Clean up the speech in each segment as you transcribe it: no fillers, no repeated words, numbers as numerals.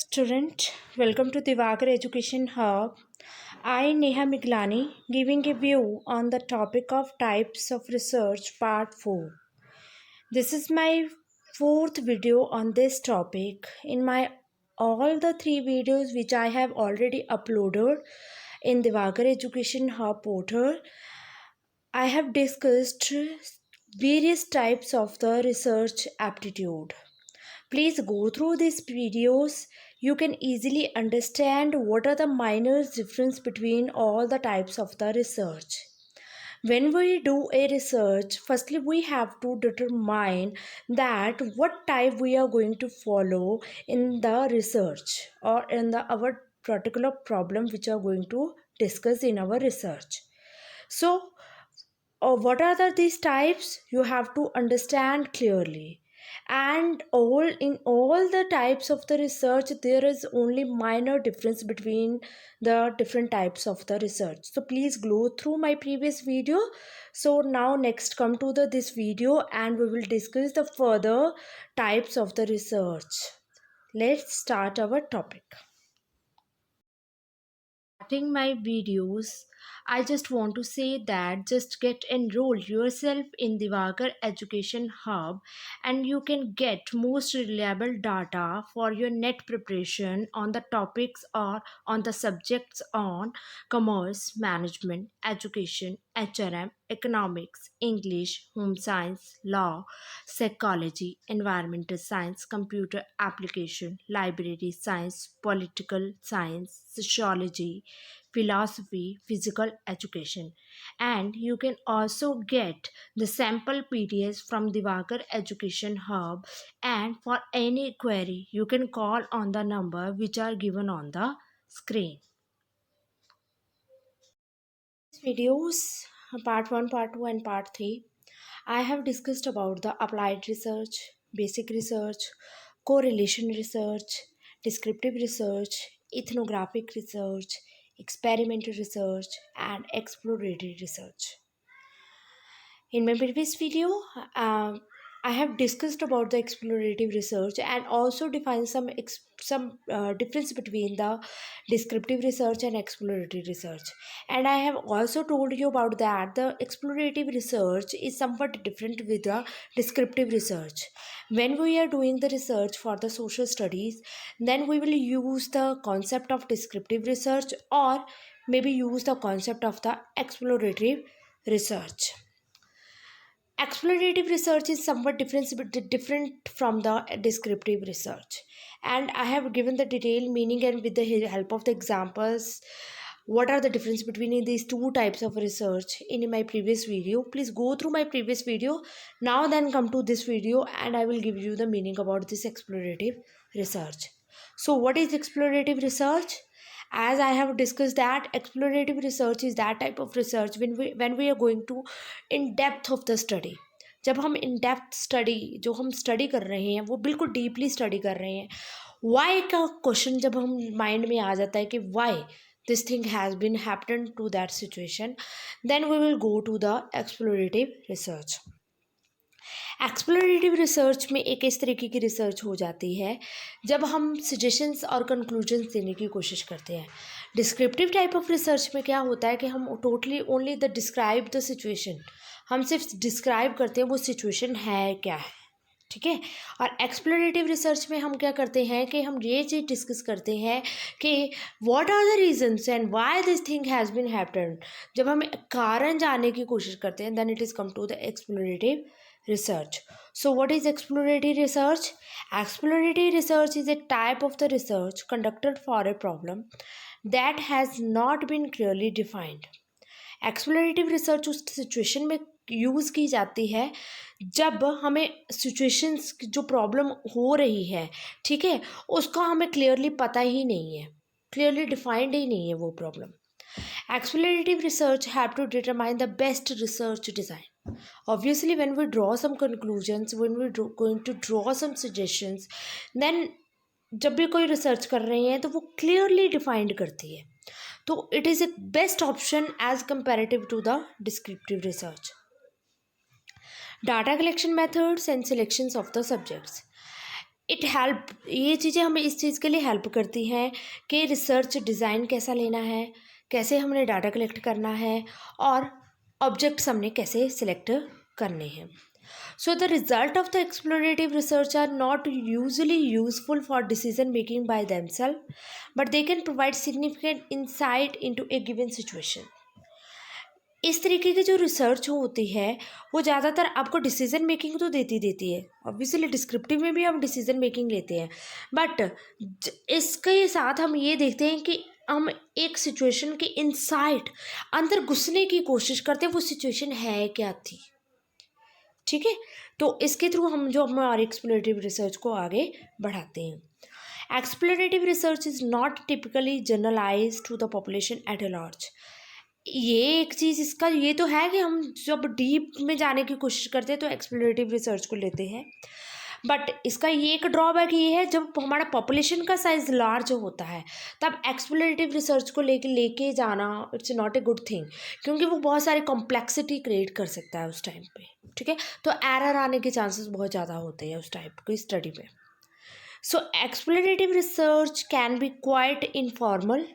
Student, welcome to Divakar Education Hub. I, Neha Miglani, giving a view on the topic of types of research, part 4. This is my fourth video on this topic. In my all the three videos which I have already uploaded in Divakar Education Hub portal, I have discussed various types of the research aptitude. Please go through these videos. You can easily understand what are the minor difference between all the types of the research. When we do a research, firstly we have to determine that what type we are going to follow in the research or in the our particular problem which are going to discuss in our research. So what are these types? You have to understand clearly. And all in all the types of the research, there is only minor difference between the different types of the research. So please go through my previous video. So now next come to this video and we will discuss the further types of the research. Let's start our topic. Starting my videos, I just want to say that just get enrolled yourself in the Divakar Education Hub and you can get most reliable data for your net preparation on the topics or on the subjects on commerce, management, education, HRM, economics, English, home science, law, psychology, environmental science, computer application, library science, political science, sociology, philosophy, physical education. And you can also get the sample PDFs from the Divakar Education Hub. And for any query, you can call on the number which are given on the screen. Videos part 1, part 2 and part 3, I have discussed about the applied research, basic research, correlation research, descriptive research, ethnographic research, experimental research and exploratory research. In my previous video, I have discussed about the explorative research and also defined some difference between the descriptive research and exploratory research. And I have also told you about that the explorative research is somewhat different with the descriptive research. When we are doing the research for the social studies, then we will use the concept of descriptive research or maybe use the concept of the exploratory research. Explorative research is somewhat different from the descriptive research, and I have given the detailed meaning and with the help of the examples what are the difference between these two types of research in my previous video. Please go through my previous video now, then come to this video and I will give you the meaning about this explorative research. So what is explorative research? As I have discussed that explorative research is that type of research when we are going to in depth of the study. जब हम in depth study जो हम study कर रहे हैं वो बिल्कुल deeply study कर रहे हैं, वाई का क्वेश्चन जब हम माइंड में आ जाता है कि why this thing has been happen to that situation, then we will go to the explorative research. Explorative research में एक इस तरीके की रिसर्च हो जाती है जब हम सजेशंस और कंक्लूजन्स देने की कोशिश करते हैं. डिस्क्रिप्टिव टाइप ऑफ रिसर्च में क्या होता है कि हम totally only the describe the situation, हम सिर्फ डिस्क्राइब करते हैं वो सिचुएशन है क्या है, ठीक है. और एक्सप्लोरेटिव रिसर्च में हम क्या करते हैं कि हम ये चीज़ डिस्कस करते हैं कि what are the reasons and why this thing has been happened. जब हम कारण जानने की कोशिश करते हैं then it is come to the explorative research. So what is exploratory research? Exploratory research is a type of the research conducted for a problem that has not been clearly defined. Explorative research उस situation में use की जाती है जब हमें situations जो problem हो रही है, ठीक है, उसका हमें क्लियरली पता ही नहीं है, क्लियरली डिफाइंड ही नहीं है वो problem. Explorative research have to determine the best research design. Obviously, when we draw some conclusions, when we going to draw some suggestions, then जब भी कोई रिसर्च कर रहे हैं तो वो क्लियरली डिफाइंड करती है, तो it is a best option as comparative to the descriptive research. Data collection methods and selections of the subjects. ये चीज़ें हमें इस चीज़ के लिए हेल्प करती हैं कि रिसर्च डिज़ाइन कैसा लेना है, कैसे हमने डाटा कलेक्ट करना है और ऑब्जेक्ट्स हमने कैसे सिलेक्ट करने हैं. So the result of the explorative research are not usually useful for decision making by themselves, but they can provide significant insight into a given situation. इस तरीके की जो रिसर्च होती है वो ज़्यादातर आपको डिसीजन मेकिंग तो देती है. ऑब्वियसली डिस्क्रिप्टिव में भी हम डिसीजन मेकिंग लेते हैं, बट इसके साथ हम ये देखते हैं कि हम एक सिचुएशन के इनसाइट अंदर घुसने की कोशिश करते हैं, वो सिचुएशन है क्या थी. ठीक है, तो इसके थ्रू हम जो हमारे एक्सप्लोरेटिव रिसर्च को आगे बढ़ाते हैं. Explorative research is not typically generalize to the population at a large. ये एक चीज़ इसका ये तो है कि हम जब डीप में जाने की कोशिश करते हैं तो एक्सप्लोरेटिव रिसर्च को लेते हैं, बट इसका ये एक ड्रॉबैक ये है, जब हमारा पॉपुलेशन का साइज लार्ज होता है तब एक्सप्लोरेटिव रिसर्च को लेके जाना it's not a good thing, क्योंकि वो बहुत सारी कॉम्प्लेक्सिटी क्रिएट कर सकता है उस टाइम पे. ठीक है, तो एरर आने के चांसेस बहुत ज़्यादा होते हैं उस टाइप की स्टडी में. So explorative research can be quite informal,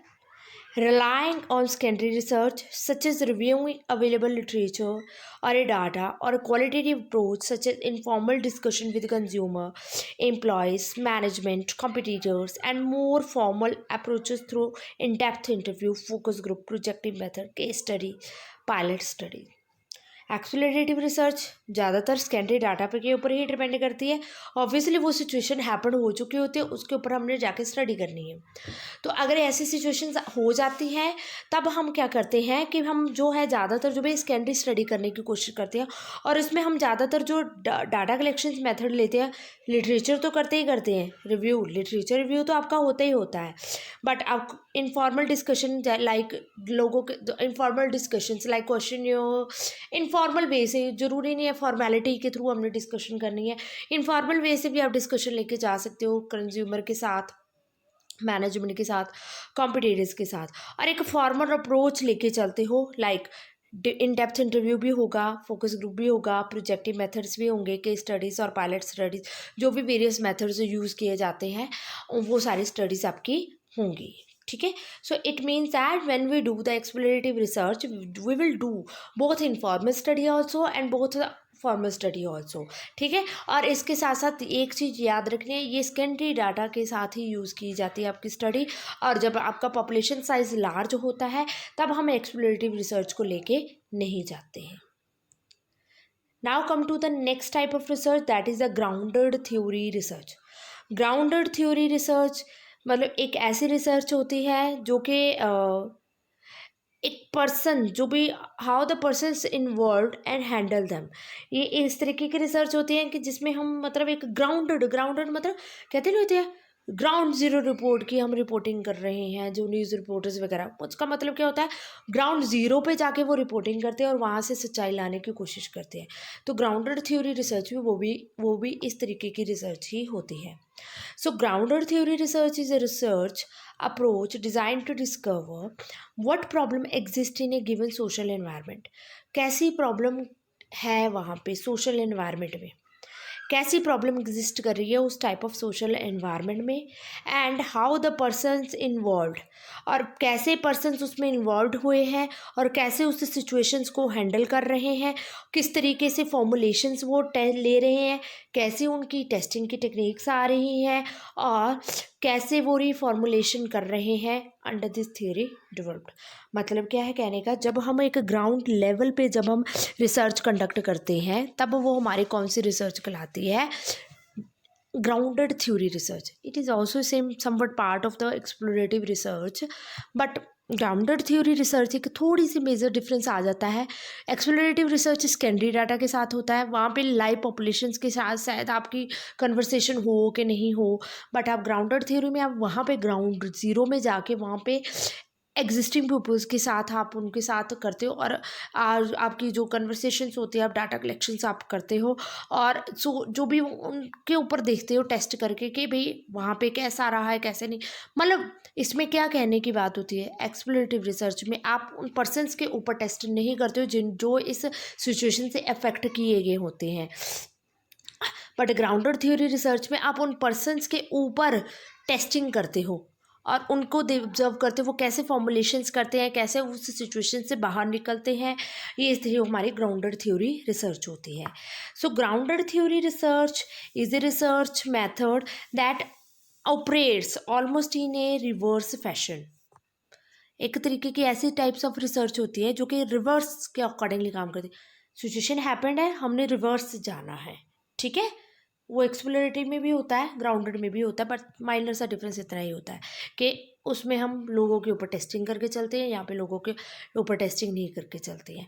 relying on secondary research such as reviewing available literature or a data, or a qualitative approach such as informal discussion with consumer, employees, management, competitors, and more formal approaches through in-depth interview, focus group, projective method, case study, pilot study. Explorative research ज़्यादातर secondary data पे के ऊपर ही depend करती है. Obviously वो situation happen हो चुकी होती है, उसके ऊपर हमने जाके स्टडी करनी है. तो अगर ऐसी सिचुएशंस हो जाती हैं तब हम क्या करते हैं कि हम जो है ज़्यादातर जो भी सेकेंडरी स्टडी करने की कोशिश करते हैं, और इसमें हम ज़्यादातर जो डाटा कलेक्शन मेथड लेते हैं, लिटरेचर तो करते ही करते हैं, लिटरेचर रिव्यू तो आपका होता ही होता है, बट आप इनफॉर्मल डिस्कशन लाइक लोगों के informal discussions like question informal वे से, ज़रूरी नहीं है फॉर्मेलिटी के थ्रू हमने डिस्कशन करनी है, इनफॉर्मल वे से भी आप डिस्कशन लेके जा सकते हो कंज्यूमर के साथ, मैनेजमेंट के साथ, कॉम्पिटिटर्स के साथ, और एक फॉर्मल अप्रोच लेके चलते हो. लाइक इन डेप्थ इंटरव्यू भी होगा, फोकस ग्रुप भी होगा, प्रोजेक्टिव मेथड्स भी होंगे, केस स्टडीज़ और पायलट स्टडीज़, जो भी वेरियस मेथड्स यूज़ किए जाते हैं वो सारी स्टडीज़ आपकी होंगी. ठीक है, so it means that when we do the explorative research we will do both informal study also and both formal study also. ठीक है, और इसके साथ साथ एक चीज़ याद रखनी है, ये सेकेंडरी डाटा के साथ ही यूज़ की जाती है आपकी स्टडी, और जब आपका पॉपुलेशन साइज लार्ज होता है तब हम एक्सप्लोरेटिव रिसर्च को लेके नहीं जाते हैं. Now come to the next type of research, that is the grounded theory research. Grounded theory research मतलब एक ऐसी रिसर्च होती है जो कि एक पर्सन जो भी how the persons involve and handle them, ये इस तरीके की रिसर्च होती है कि जिसमें हम मतलब एक ग्राउंडेड मतलब कहते नहीं होते हैं ग्राउंड ज़ीरो रिपोर्ट की हम रिपोर्टिंग कर रहे हैं, जो न्यूज़ रिपोर्टर्स वगैरह, उसका मतलब क्या होता है, ग्राउंड ज़ीरो पे जाके वो रिपोर्टिंग करते हैं और वहाँ से सच्चाई लाने की कोशिश करते हैं. तो ग्राउंडेड थ्योरी रिसर्च भी वो भी इस तरीके की रिसर्च ही होती है. So grounded theory research is a research approach designed to discover what problem exists in a given social environment. कैसी प्रॉब्लम है वहाँ पे सोशल एनवायरनमेंट में, कैसी प्रॉब्लम एग्जिस्ट कर रही है उस टाइप ऑफ सोशल एनवायरनमेंट में, and how the persons involved, और कैसे पर्सन्स उसमें इन्वॉल्व हुए हैं और कैसे उस सिचुएशंस को हैंडल कर रहे हैं, किस तरीके से फॉर्मुलेशंस वो ले रहे हैं, कैसे उनकी टेस्टिंग की टेक्निक्स आ रही हैं, और कैसे वो रीफॉर्मुलेशन कर रहे हैं अंडर दिस थ्योरी डेवलप्ड. मतलब क्या है कहने का, जब हम एक ग्राउंड लेवल पे जब हम रिसर्च कंडक्ट करते हैं तब वो हमारी कौन सी रिसर्च कहलाती है, grounded theory research. It is also same somewhat part of the explorative research, but grounded theory research एक थोड़ी सी मेजर डिफरेंस आ जाता है. एक्सप्लोरेटिव रिसर्च सेकेंडरी डाटा के साथ होता है, वहाँ पे लाइव पॉपुलेशंस के साथ शायद आपकी कन्वर्सेशन हो कि नहीं हो, बट आप ग्राउंडेड थ्योरी में आप वहाँ पे ग्राउंड ज़ीरो में जाके वहाँ पे एग्जिस्टिंग पीपल्स के साथ आप उनके साथ करते हो, और आपकी जो कन्वर्सेशंस होती है, आप डाटा कलेक्शंस आप करते हो, और जो भी उनके ऊपर देखते हो टेस्ट करके कि भाई वहाँ पे कैसा रहा है कैसे नहीं. मतलब इसमें क्या कहने की बात होती है, एक्सप्लोरेटिव रिसर्च में आप उन पर्सनस के ऊपर टेस्ट नहीं करते हो जो इस सिचुएशन से अफेक्ट किए गए होते हैं. बट ग्राउंडेड थ्योरी रिसर्च में आप उन पर्सनस के ऊपर टेस्टिंग करते हो और उनको ऑब्जर्व करते हो वो कैसे फॉर्मुलेशंस करते हैं, कैसे उस सिचुएशन से बाहर निकलते हैं। ये इसलिए हमारी ग्राउंडेड थ्योरी रिसर्च होती है। So grounded theory research is a research method that operates almost in a reverse fashion. एक तरीके की ऐसी टाइप्स ऑफ रिसर्च होती है जो कि रिवर्स के अकॉर्डिंगली काम करती है। सिचुएशन हैपेंड है, हमने रिवर्स से जाना है, ठीक है। वो एक्सप्लोरेटिव में भी होता है, ग्राउंडेड में भी होता है, बट माइनर सा डिफरेंस इतना ही होता है कि उसमें हम लोगों के ऊपर टेस्टिंग करके चलते हैं, यहाँ पे लोगों के ऊपर टेस्टिंग नहीं करके चलते हैं।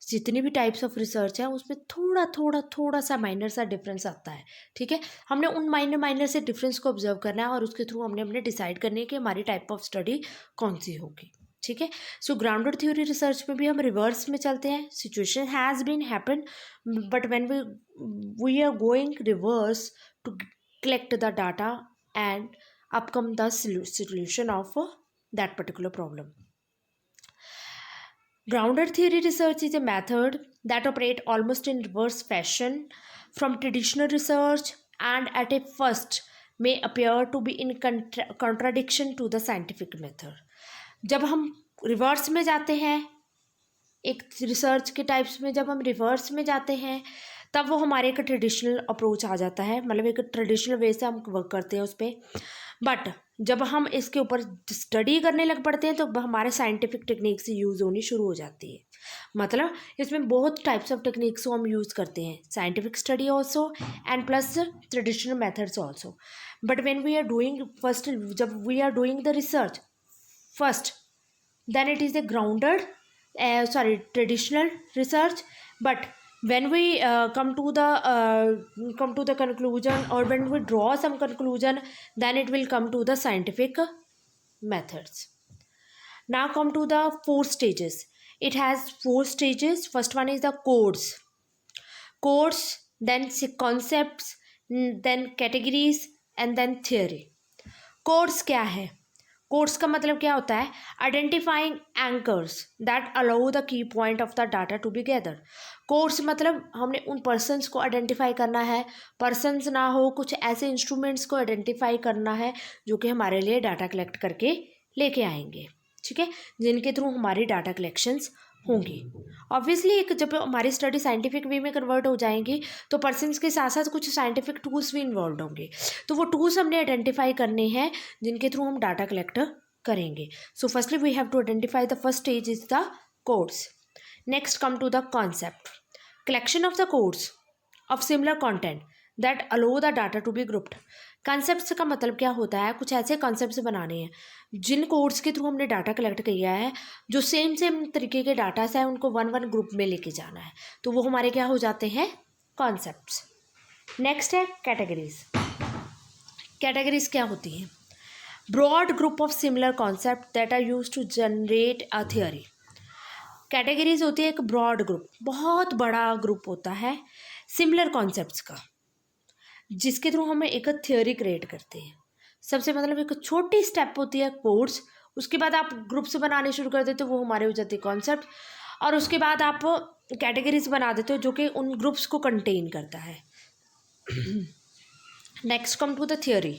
जितनी भी टाइप्स ऑफ रिसर्च है उसमें थोड़ा सा माइनर सा डिफरेंस आता है, ठीक है। हमने उन माइनर से डिफरेंस को ऑब्जर्व करना है और उसके थ्रू हमने अपने डिसाइड करनी है कि हमारी टाइप ऑफ स्टडी कौन सी होगी, ठीक है। सो ग्राउंडेड थ्योरी रिसर्च में भी हम रिवर्स में चलते हैं। Situation has been happen but when we are going reverse to collect the data and upcome the solution of that particular problem. Grounded theory research is a method that operates almost in reverse fashion from traditional research and at a first may appear to be in contradiction to the scientific method. जब हम reverse में जाते हैं, एक research के types में जब हम रिवर्स में जाते हैं तब वो हमारे एक ट्रेडिशनल अप्रोच आ जाता है, मतलब एक ट्रेडिशनल वे से हम वर्क करते हैं उस पर। बट जब हम इसके ऊपर स्टडी करने लग पड़ते हैं तो हमारे साइंटिफिक टेक्निक्स यूज़ होनी शुरू हो जाती है। मतलब इसमें बहुत टाइप्स ऑफ टेक्निक्स को हम यूज़ करते हैं, scientific study also and plus traditional methods also. But when we are doing first, जब we are doing the research first, then it is a grounded traditional research. But when we come to the conclusion, or when we draw some conclusion, then it will come to the scientific methods. Now come to the 4 stages. It has 4 stages. First one is the codes, then concepts, then categories and then theory. Codes क्या है? Codes का मतलब क्या होता है? Identifying anchors that allow the key point of the data to be gather. Codes मतलब हमने उन पर्सनस को आइडेंटिफाई करना है, पर्सनस ना हो, कुछ ऐसे इंस्ट्रूमेंट्स को आइडेंटिफाई करना है जो कि हमारे लिए डाटा कलेक्ट करके लेके आएंगे, ठीक है, जिनके थ्रू हमारी डाटा कलेक्शंस होंगी। ऑब्वियसली एक जब हमारी स्टडी साइंटिफिक वे में कन्वर्ट हो जाएंगी तो पर्सनस के साथ साथ कुछ साइंटिफिक टूल्स भी इन्वॉल्व होंगे, तो वो टूल्स हमने आइडेंटिफाई करने हैं जिनके थ्रू हम डाटा कलेक्ट करेंगे। So firstly we have to identify the first stage is the codes. Next come to the concept, collection of the codes of similar content that allow the data to be grouped. Concepts का मतलब क्या होता है? कुछ ऐसे concepts बनाने हैं जिन codes के थ्रू हमने डाटा कलेक्ट किया है, जो सेम तरीके के डाटास हैं उनको वन ग्रुप में लेके जाना है, तो वो हमारे क्या हो जाते हैं? कॉन्सेप्ट्स। नेक्स्ट है कैटेगरीज। कैटेगरीज क्या होती हैं? Broad group of similar concept that are use to generate a theory. Categories होती है एक ब्रॉड ग्रुप, बहुत बड़ा ग्रुप होता है सिमिलर कॉन्सेप्ट्स का, जिसके थ्रू हमें एक थ्योरी क्रिएट करते हैं। सबसे मतलब एक छोटी स्टेप होती है कोड्स, उसके बाद आप ग्रुप्स बनाने शुरू कर देते हो, वो हमारे हो जाते हैं कॉन्सेप्ट, और उसके बाद आप कैटेगरीज बना देते हो जो कि उन ग्रुप्स को कंटेन करता है। Next come to the theory,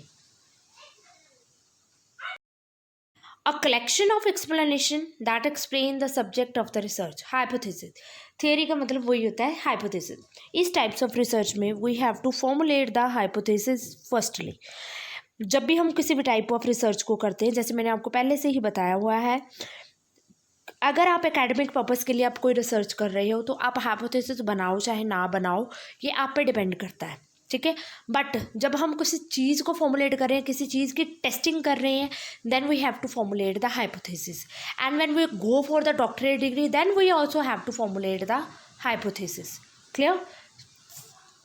a collection of explanation that explain the subject of the research. Hypothesis, theory का मतलब वही होता है hypothesis. इस types of research में we have to formulate the hypothesis firstly. जब भी हम किसी भी टाइप ऑफ रिसर्च को करते हैं, जैसे मैंने आपको पहले से ही बताया हुआ है, अगर आप एकेडमिक पर्पस के लिए आप कोई रिसर्च कर रहे हो तो आप हाइपोथेसिस बनाओ चाहे ना बनाओ, ये आप पे डिपेंड करता है, ठीक है। बट जब हम किसी चीज़ को फॉर्मुलेट कर रहे हैं, किसी चीज़ की टेस्टिंग कर रहे हैं, then we have to formulate the hypothesis, and when we go for the doctorate degree then we also have to formulate the hypothesis. Clear?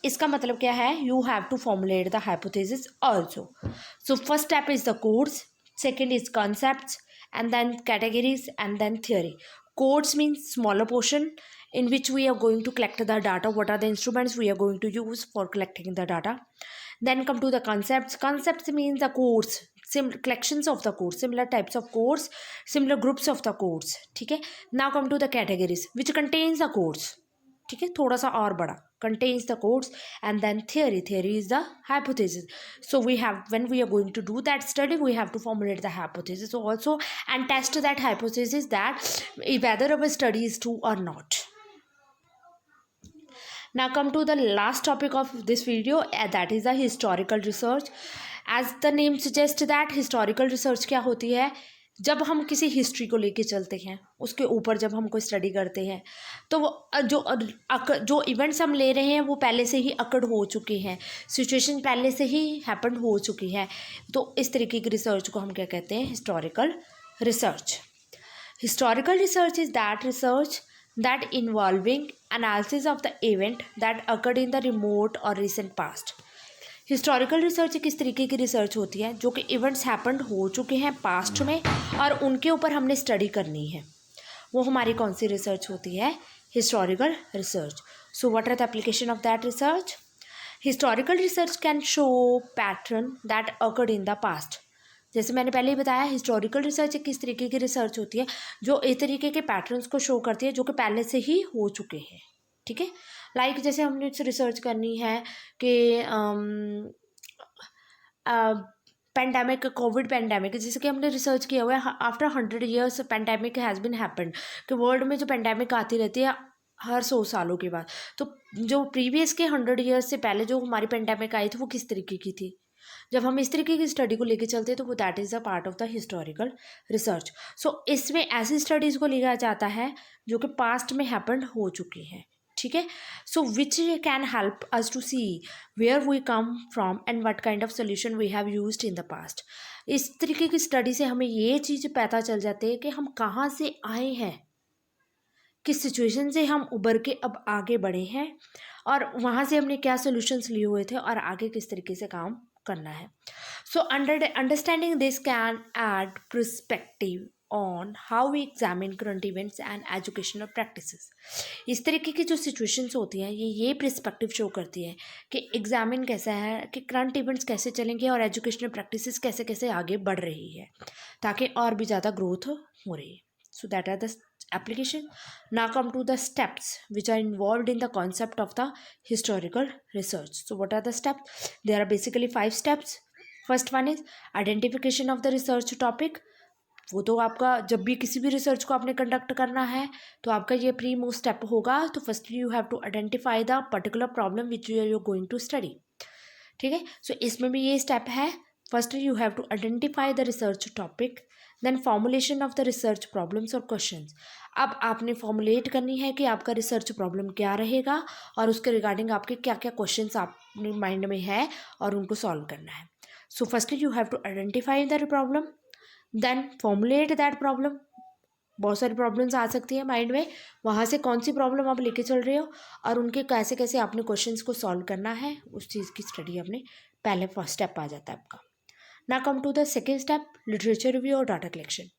इसका मतलब क्या है? You have to formulate the hypothesis also. So first step is the codes, second is concepts, and then categories, and then theory. Codes means smaller portion in which we are going to collect the data. What are the instruments we are going to use for collecting the data? Then come to the concepts. Concepts means the codes, collections of the codes, similar types of codes, similar groups of the codes, ठीक है। Now come to the categories which contains the codes. ठीक है, थोड़ा सा और बड़ा, contains the codes, and then theory is the hypothesis. So we have, when we are going to do that study, we have to formulate the hypothesis also and test that hypothesis, that whether our study is true or not. Now come to the last topic of this video, that is the historical research. As the name suggests that historical research क्या होती है, जब हम किसी history को लेके चलते हैं, उसके ऊपर जब हम कोई स्टडी करते हैं, तो वो जो इवेंट्स हम ले रहे हैं वो पहले से ही अकड़ हो चुके हैं, सिचुएशन पहले से ही हैपन हो चुकी है, तो इस तरीके की रिसर्च को हम क्या कहते हैं, historical research. Historical research is that research that involving analysis of the event that occurred in the remote or recent past. Historical research एक इस तरीके की रिसर्च होती है जो कि इवेंट्स हैपन्ड हो चुके हैं पास्ट में और उनके ऊपर हमने स्टडी करनी है. वो हमारी कौन सी रिसर्च होती है, historical research. So what are the application of that research? Historical research can show pattern that occurred in the past. जैसे मैंने पहले ही बताया, हिस्टोरिकल रिसर्च एक किस तरीके की रिसर्च होती है जो इस तरीके के पैटर्न्स को शो करती है जो कि पहले से ही हो चुके हैं. ठीक है, लाइक जैसे हमने रिसर्च करनी है कि पेंडेमिक, कोविड पेंडेमिक, जैसे कि हमने रिसर्च किया हुआ है, after 100 years pandemic has been happened, कि वर्ल्ड में जो पेंडेमिक आती रहती है हर 100 सालों के बाद, तो जो प्रीवियस के 100 ईयर्स से पहले जो हमारी पेंडेमिक आई थी वो किस तरीके की थी. जब हम इस तरीके की स्टडी को लेके चलते हैं तो वो that is a part of the historical research. So इसमें ऐसी स्टडीज़ को लिया जाता है जो कि पास्ट में हैपेंड हो चुकी हैं. ठीक है, so which can help us to see where we come from and what kind of solution we have used in the past. इस तरीके की स्टडी से हमें ये चीज़ पता चल जाती है कि हम कहाँ से आए हैं, किस सिचुएशन से हम उबर के अब आगे बढ़े हैं और वहाँ से हमने क्या सोल्यूशंस लिए हुए थे और आगे किस तरीके से काम करना है. So understanding this can add perspective on how we examine current events and educational practices. इस तरीके की जो सिचुएशंस होती हैं ये पर्सपेक्टिव शो करती है कि एग्जामिन कैसा है, कि करंट इवेंट्स कैसे चलेंगे और एजुकेशनल प्रैक्टिसेस कैसे कैसे आगे बढ़ रही है ताकि और भी ज़्यादा ग्रोथ हो रही है. So that are the application. Now come to the steps which are involved in the concept of the historical research. So what are the steps? There are basically 5 steps. First one is identification of the research topic. वो तो आपका जब भी किसी भी research को आपने conduct करना है तो आपका ये प्री मोस्ट स्टेप होगा. तो firstly you have to identify the particular problem which you are going to study. ठीक है, सो इसमें भी ये स्टेप है. Firstly you have to identify the research topic, then formulation of the research problems और questions. अब आपने formulate करनी है कि आपका रिसर्च प्रॉब्लम क्या रहेगा और उसके रिगार्डिंग आपके क्या क्या क्वेश्चंस आपने माइंड में है और उनको सॉल्व करना है. So firstly you have to identify the problem, then formulate that problem. बहुत सारी प्रॉब्लम्स आ सकती है माइंड में, वहाँ से कौन सी प्रॉब्लम आप लेके चल रहे हो और उनके कैसे कैसे आपने क्वेश्चंस को सॉल्व करना है, उस चीज़ की स्टडी आपने पहले फर्स्ट स्टेप आ जाता है आपका. Now come to the second step, literature review और डाटा कलेक्शन.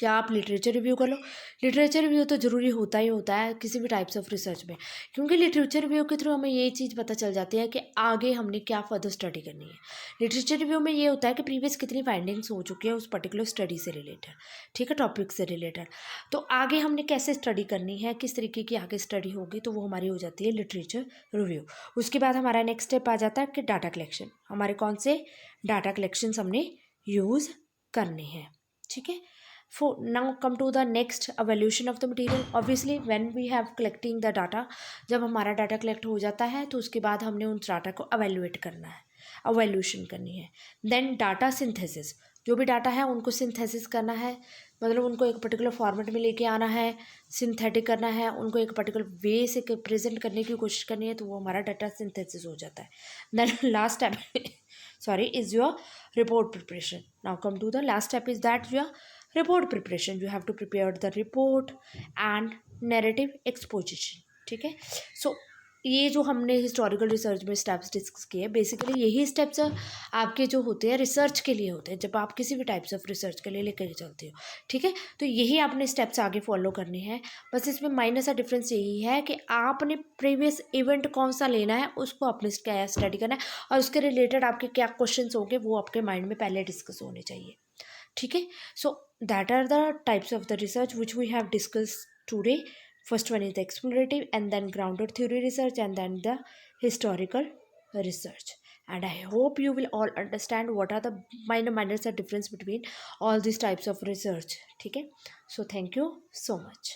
या आप लिटरेचर रिव्यू कर लो. लिटरेचर रिव्यू तो ज़रूरी होता ही होता है किसी भी टाइप्स ऑफ रिसर्च में, क्योंकि लिटरेचर रिव्यू के थ्रू हमें ये चीज़ पता चल जाती है कि आगे हमने क्या फर्दर स्टडी करनी है. लिटरेचर रिव्यू में ये होता है कि प्रीवियस कितनी फाइंडिंग्स हो चुकी है उस पर्टिकुलर स्टडी से रिलेटेड, ठीक है, टॉपिक से रिलेटेड, तो आगे हमने कैसे स्टडी करनी है, किस तरीके की आगे स्टडी होगी, तो वो हमारी हो जाती है लिटरेचर रिव्यू. उसके बाद हमारा नेक्स्ट स्टेप आ जाता है कि डाटा कलेक्शन. हमारे कौन से डाटा कलेक्शंस हमने यूज़ करने हैं. ठीक है, for now come to the next evaluation of the material. Obviously when we have collecting the data, जब हमारा डाटा कलेक्ट हो जाता है तो उसके बाद हमने उन डाटा को evaluate करना है, evaluation करनी है. then डाटा सिंथेसिस, जो भी डाटा है उनको सिंथेसिस करना है, मतलब उनको एक पर्टिकुलर फॉर्मेट में लेके आना है, सिंथेटिक करना है, उनको एक पर्टिकुलर वे से प्रेजेंट करने की कोशिश करनी है, तो वो हमारा डाटा सिंथेसिस हो जाता है. Then last step sorry is your report preparation. Now come to the last step is that your report preparation. You have to prepare the report and narrative exposition. ठीक है, सो ये जो हमने हिस्टोरिकल रिसर्च में steps discuss किए हैं, basically यही steps आपके जो होते हैं रिसर्च के लिए होते हैं, जब आप किसी भी टाइप्स ऑफ रिसर्च के लिए लेकर चलते हो. ठीक है, तो यही आपने स्टेप्स आगे फॉलो करने हैं. बस इसमें माइनर सा डिफरेंस यही है कि आपने प्रीवियस इवेंट कौन सा लेना है उसको आपने क्या स्टडी करना है और उसके रिलेटेड आपके क्या क्वेश्चन होंगे वो आपके माइंड में पहले डिस्कस होने चाहिए. ठीक है, so that are the types of the research which we have discuss today. First one is the explorative, and then grounded theory research, and then the historical research. And I hope you will all understand what are the minor difference between all these types of research. Okay, so thank you so much.